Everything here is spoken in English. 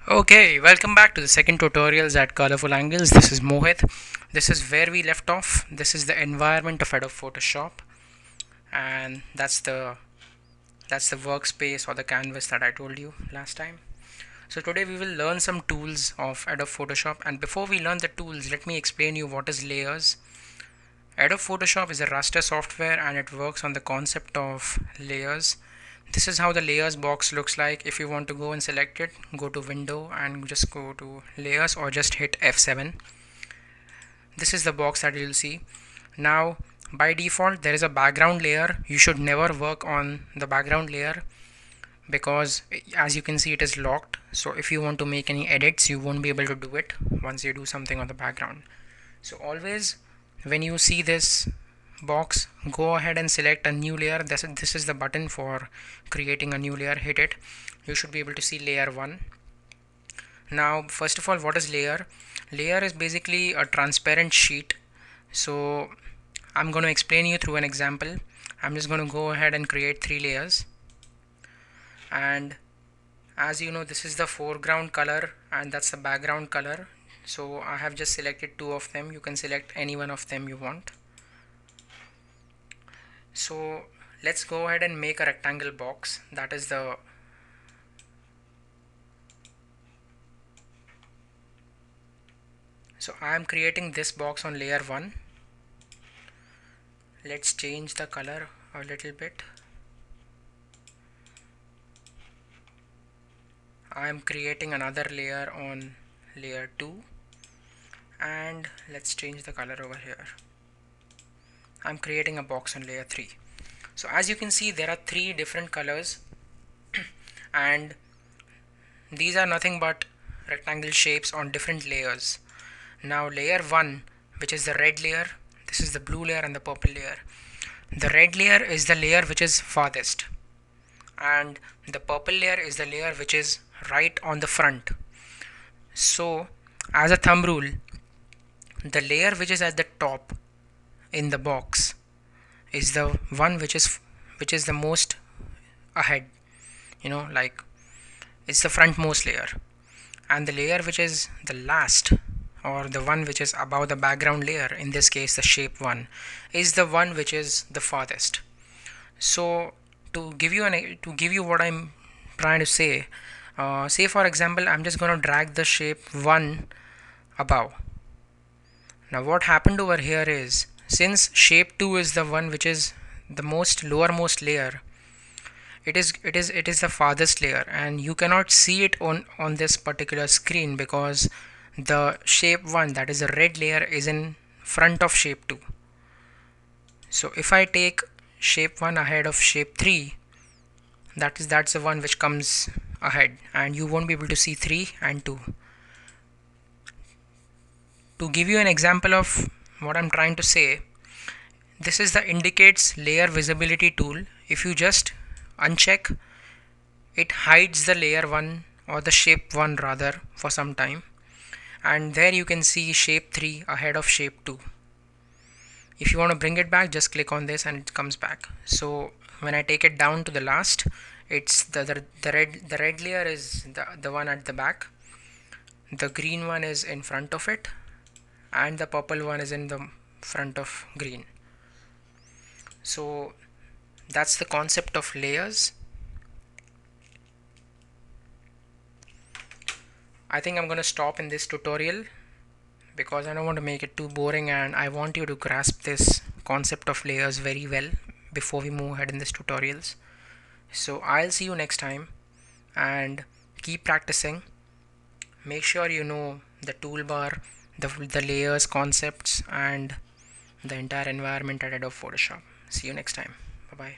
Okay, welcome back to the second tutorials at Colorful Angles. This is Mohit. This is where we left off. This is the environment of Adobe Photoshop, and that's the workspace or the canvas that I told you last time. So today we will learn some tools of Adobe Photoshop, and before we learn the tools, let me explain you what is layers. Adobe Photoshop is a raster software and it works on the concept of layers. This is how the layers box looks like. If you want to go and select it, go to window and just go to layers or just hit F7. This is the box that you'll see. Now by default there is a background layer. You should never work on the background layer because as you can see it is locked. So if you want to make any edits you won't be able to do it once you do something on the background. So always when you see this box, go ahead and select a new layer. This is the button for creating a new layer. Hit it. You should be able to see layer 1. Now first of all, what is layer? Layer is basically a transparent sheet. So I'm going to explain you through an example. I'm just going to go ahead and create 3 layers, and as you know this is the foreground color and that's the background color. So I have just selected 2 of them. You can select any one of them you want. So let's go ahead and make a rectangle box. That is the so I am creating this box on layer 1. Let's change the color a little bit. I am creating another layer on layer 2 and let's change the color over here. I'm creating a box on layer 3. So as you can see there are 3 different colors and these are nothing but rectangle shapes on different layers. Now layer 1, which is the red layer, this is the blue layer and the purple layer. The red layer is the layer which is farthest and the purple layer is the layer which is right on the front. So as a thumb rule, the layer which is at the top in the box is the one which is the most ahead, like it's the frontmost layer, and the layer which is the last or the one which is above the background layer, in this case the shape 1, is the one which is the farthest. So to give you what I'm trying to say, say for example I'm just going to drag the shape 1 above. Now what happened over here is, since shape 2 is the one which is the most lowermost layer, it is the farthest layer and you cannot see it on this particular screen because the shape 1, that is the red layer, is in front of shape 2. So if I take shape 1 ahead of shape 3, that's the one which comes ahead and you won't be able to see 3 and 2. To give you an example of what I'm trying to say, this is the indicates layer visibility tool. If you just uncheck, it hides the layer 1 or the shape 1 rather for some time, and there you can see shape 3 ahead of shape 2. If you want to bring it back, just click on this and it comes back. So when I take it down to the last, it's the red layer is the one at the back, the green one is in front of it, and the purple one is in the front of green. So that's the concept of layers. I think I'm going to stop in this tutorial because I don't want to make it too boring and I want you to grasp this concept of layers very well before we move ahead in this tutorials. So I'll see you next time and keep practicing. Make sure you know the toolbar, the layers concepts and the entire environment at Adobe Photoshop. See you next time. Bye bye.